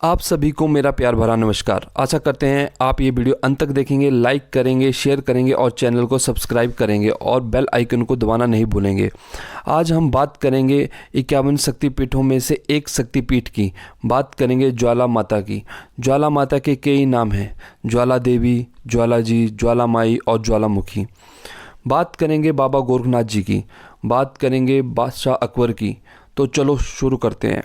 आप सभी को मेरा प्यार भरा नमस्कार। आशा करते हैं आप ये वीडियो अंत तक देखेंगे, लाइक करेंगे, शेयर करेंगे और चैनल को सब्सक्राइब करेंगे और बेल आइकन को दबाना नहीं भूलेंगे। आज हम बात करेंगे 51 शक्तिपीठों में से एक शक्तिपीठ की। बात करेंगे ज्वाला माता की। ज्वाला माता के कई नाम हैं, ज्वाला देवी, ज्वाला जी, ज्वाला माई और ज्वालामुखी। बात करेंगे बाबा गोरखनाथ जी की। बात करेंगे बादशाह अकबर की। तो चलो शुरू करते हैं।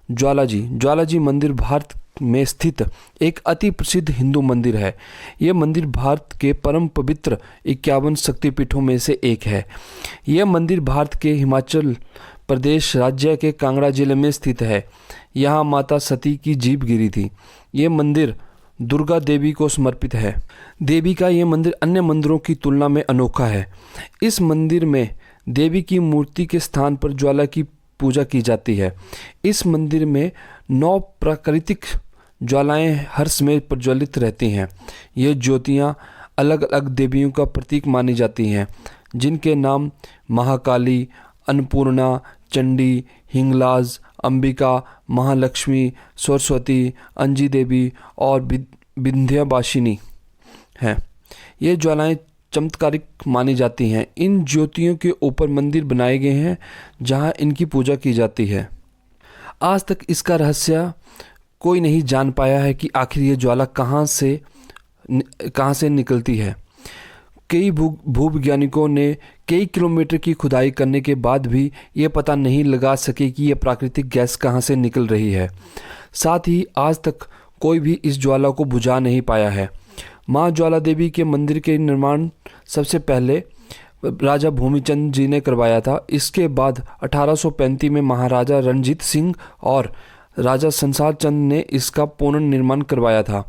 ज्वाला जी मंदिर भारत में स्थित एक अति प्रसिद्ध हिंदू मंदिर है। यह मंदिर भारत के परम पवित्र 51 शक्तिपीठों में से एक है। यह मंदिर भारत के हिमाचल प्रदेश राज्य के कांगड़ा जिले में स्थित है। यहाँ माता सती की जीभ गिरी थी। यह मंदिर दुर्गा देवी को समर्पित है। देवी का यह मंदिर अन्य मंदिरों की तुलना में अनोखा है। इस मंदिर में देवी की मूर्ति के स्थान पर ज्वाला की पूजा की जाती है। इस मंदिर में 9 प्राकृतिक ज्वालाएं हर समय प्रज्वलित रहती हैं। ये ज्योतियाँ अलग अलग देवियों का प्रतीक मानी जाती हैं, जिनके नाम महाकाली, अन्नपूर्णा, चंडी, हिंगलाज, अंबिका, महालक्ष्मी, सरस्वती, अंजी देवी और विंध्यवासिनी हैं। ये ज्वालाएं चमत्कारिक मानी जाती हैं। इन ज्योतियों के ऊपर मंदिर बनाए गए हैं जहां इनकी पूजा की जाती है। आज तक इसका रहस्य कोई नहीं जान पाया है कि आखिर ये ज्वाला कहां से निकलती है। कई भूवैज्ञानिकों ने कई किलोमीटर की खुदाई करने के बाद भी ये पता नहीं लगा सके कि यह प्राकृतिक गैस कहां से निकल रही है। साथ ही आज तक कोई भी इस ज्वाला को बुझा नहीं पाया है। माँ ज्वाला देवी के मंदिर के निर्माण सबसे पहले राजा भूमिचंद जी ने करवाया था। इसके बाद 1835 में महाराजा रणजीत सिंह और राजा संसार चंद ने इसका पुनर्निर्माण करवाया था।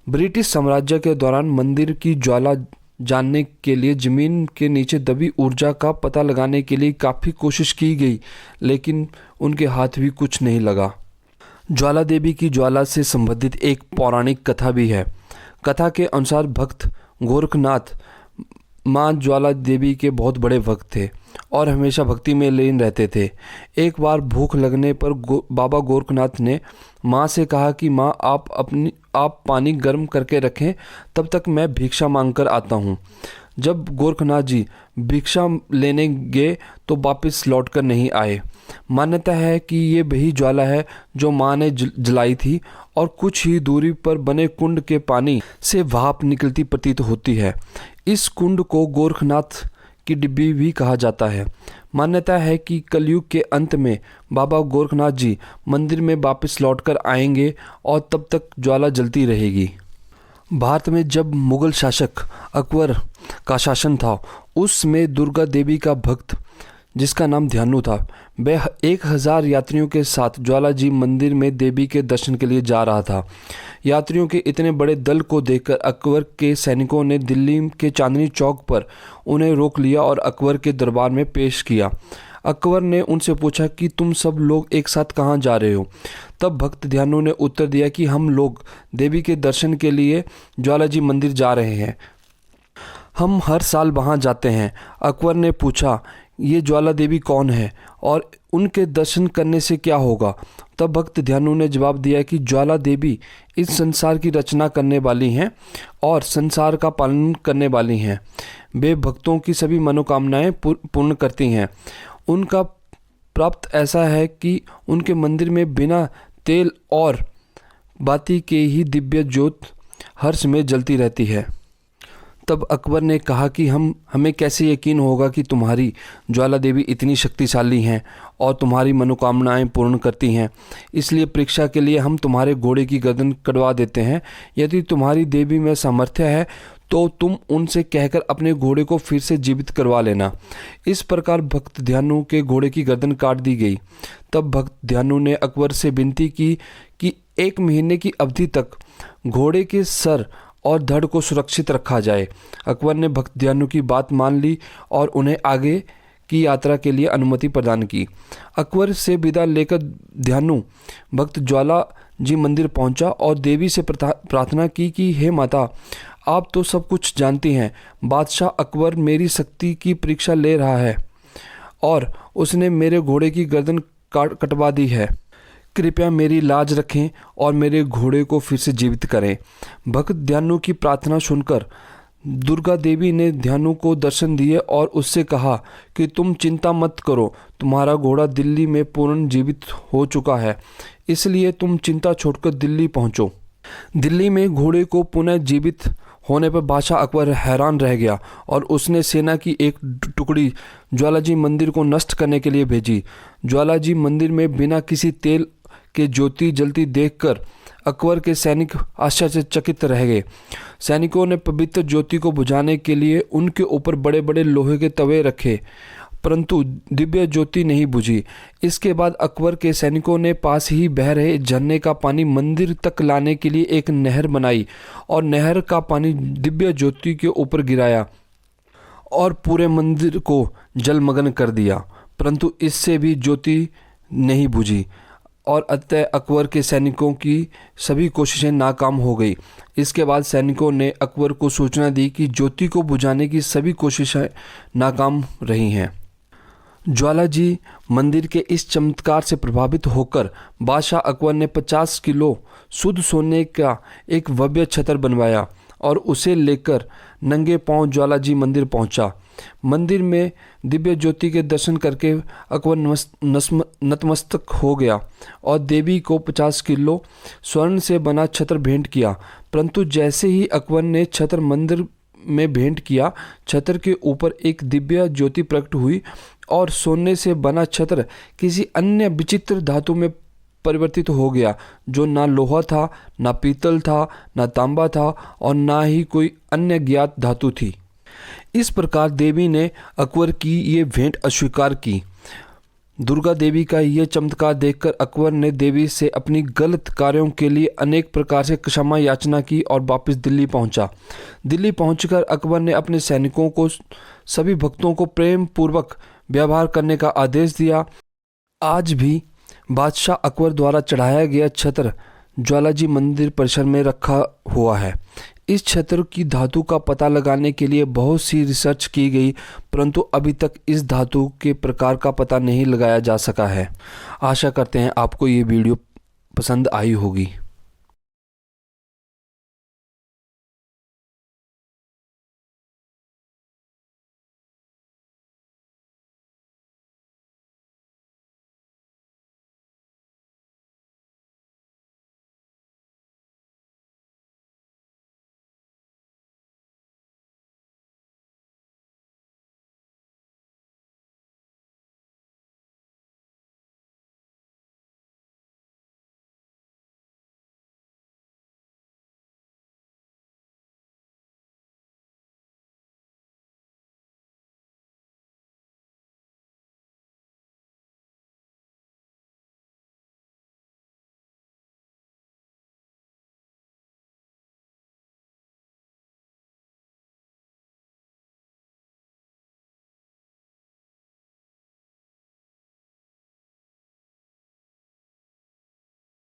ब्रिटिश साम्राज्य के दौरान मंदिर की ज्वाला जानने के लिए जमीन के नीचे दबी ऊर्जा का पता लगाने के लिए काफ़ी कोशिश की गई, लेकिन उनके हाथ भी कुछ नहीं लगा। ज्वाला देवी की ज्वाला से संबंधित एक पौराणिक कथा भी है। कथा के अनुसार भक्त गोरखनाथ माँ ज्वाला देवी के बहुत बड़े भक्त थे और हमेशा भक्ति में लीन रहते थे। एक बार भूख लगने पर बाबा गोरखनाथ ने माँ से कहा कि माँ आप पानी गर्म करके रखें, तब तक मैं भिक्षा मांगकर आता हूँ। जब गोरखनाथ जी भिक्षा लेने गए तो वापस लौटकर नहीं आए। मान्यता है कि ये वही ज्वाला है जो माँ ने जलाई थी और कुछ ही दूरी पर बने कुंड के पानी से भाप निकलती प्रतीत होती है। इस कुंड को गोरखनाथ की डिब्बी भी कहा जाता है। मान्यता है कि कलयुग के अंत में बाबा गोरखनाथ जी मंदिर में वापस लौटकर आएंगे और तब तक ज्वाला जलती रहेगी। भारत में जब मुगल शासक अकबर का शासन था, उसमें दुर्गा देवी का भक्त जिसका नाम ध्यानु था, वह 1000 यात्रियों के साथ ज्वाला जी मंदिर में देवी के दर्शन के लिए जा रहा था। यात्रियों के इतने बड़े दल को देखकर अकबर के सैनिकों ने दिल्ली के चांदनी चौक पर उन्हें रोक लिया और अकबर के दरबार में पेश किया। अकबर ने उनसे पूछा कि तुम सब लोग एक साथ कहाँ जा रहे हो। तब भक्त ध्यानु ने उत्तर दिया कि हम लोग देवी के दर्शन के लिए ज्वाला जी मंदिर जा रहे हैं। हम हर साल वहाँ जाते हैं। अकबर ने पूछा, ये ज्वाला देवी कौन है और उनके दर्शन करने से क्या होगा। तब भक्त ध्यानु ने जवाब दिया कि ज्वाला देवी इस संसार की रचना करने वाली हैं और संसार का पालन करने वाली हैं। वे भक्तों की सभी मनोकामनाएं पूर्ण करती हैं। उनका प्राप्त ऐसा है कि उनके मंदिर में बिना तेल और बाती के ही दिव्य ज्योत हर समय जलती रहती है। तब अकबर ने कहा कि हमें कैसे यकीन होगा कि तुम्हारी ज्वाला देवी इतनी शक्तिशाली हैं और तुम्हारी मनोकामनाएं पूर्ण करती हैं। इसलिए परीक्षा के लिए हम तुम्हारे घोड़े की गर्दन कटवा देते हैं। यदि तुम्हारी देवी में सामर्थ्य है तो तुम उनसे कहकर अपने घोड़े को फिर से जीवित करवा लेना। इस प्रकार भक्त ध्यानु के घोड़े की गर्दन काट दी गई। तब भक्त ध्यानु ने अकबर से विनती की कि 1 महीने की अवधि तक घोड़े के सर और धड़ को सुरक्षित रखा जाए। अकबर ने भक्त ध्यानु की बात मान ली और उन्हें आगे की यात्रा के लिए अनुमति प्रदान की। अकबर से विदा लेकर ध्यानु भक्त ज्वाला जी मंदिर पहुंचा और देवी से प्रार्थना की कि हे माता, आप तो सब कुछ जानती हैं। बादशाह अकबर मेरी शक्ति की परीक्षा ले रहा है और उसने मेरे घोड़े की गर्दन कटवा दी है। कृपया मेरी लाज रखें और मेरे घोड़े को फिर से जीवित करें। भक्त ध्यानु की प्रार्थना सुनकर दुर्गा देवी ने ध्यानु को दर्शन दिए और उससे कहा कि तुम चिंता मत करो, तुम्हारा घोड़ा दिल्ली में पूर्ण जीवित हो चुका है, इसलिए तुम चिंता छोड़कर दिल्ली पहुंचो। दिल्ली में घोड़े को पुनः जीवित होने पर बादशाह अकबर हैरान रह गया और उसने सेना की एक टुकड़ी ज्वालाजी मंदिर को नष्ट करने के लिए भेजी। ज्वालाजी मंदिर में बिना किसी तेल के ज्योति जलती देखकर अकबर के सैनिक आश्चर्यचकित रह गए। सैनिकों ने पवित्र ज्योति को बुझाने के लिए उनके ऊपर बड़े बड़े लोहे के तवे रखे, परंतु दिव्य ज्योति नहीं बुझी। इसके बाद अकबर के सैनिकों ने पास ही बह रहे झरने का पानी मंदिर तक लाने के लिए एक नहर बनाई और नहर का पानी दिव्य ज्योति के ऊपर गिराया और पूरे मंदिर को जलमग्न कर दिया, परंतु इससे भी ज्योति नहीं बुझी और अतः अकबर के सैनिकों की सभी कोशिशें नाकाम हो गई। इसके बाद सैनिकों ने अकबर को सूचना दी कि ज्योति को बुझाने की सभी कोशिशें नाकाम रही हैं। ज्वालाजी मंदिर के इस चमत्कार से प्रभावित होकर बादशाह अकबर ने 50 किलो शुद्ध सोने का एक भव्य छत्र बनवाया और उसे लेकर नंगे पांव ज्वालाजी मंदिर पहुंचा। मंदिर में दिव्य ज्योति के दर्शन करके अकबर नतमस्तक हो गया और देवी को 50 किलो स्वर्ण से बना छत्र भेंट किया। परंतु जैसे ही अकबर ने छत्र मंदिर में भेंट किया, छत्र के ऊपर एक दिव्य ज्योति प्रकट हुई और सोने से बना छत्र किसी अन्य विचित्र धातु में परिवर्तित हो गया, जो ना लोहा था, ना पीतल था, ना तांबा था और ना ही कोई अन्य ज्ञात धातु थी। इस प्रकार देवी ने अकबर की ये भेंट अस्वीकार की। दुर्गा देवी का यह चमत्कार देखकर अकबर ने देवी से अपनी गलत कार्यों के लिए अनेक प्रकार से क्षमा याचना की और वापस दिल्ली पहुंचा। दिल्ली पहुंचकर अकबर ने अपने सैनिकों को सभी भक्तों को प्रेम पूर्वक व्यवहार करने का आदेश दिया। आज भी बादशाह अकबर द्वारा चढ़ाया गया छत्र ज्वालाजी मंदिर परिसर में रखा हुआ है। इस छत्र की धातु का पता लगाने के लिए बहुत सी रिसर्च की गई, परंतु अभी तक इस धातु के प्रकार का पता नहीं लगाया जा सका है। आशा करते हैं आपको ये वीडियो पसंद आई होगी।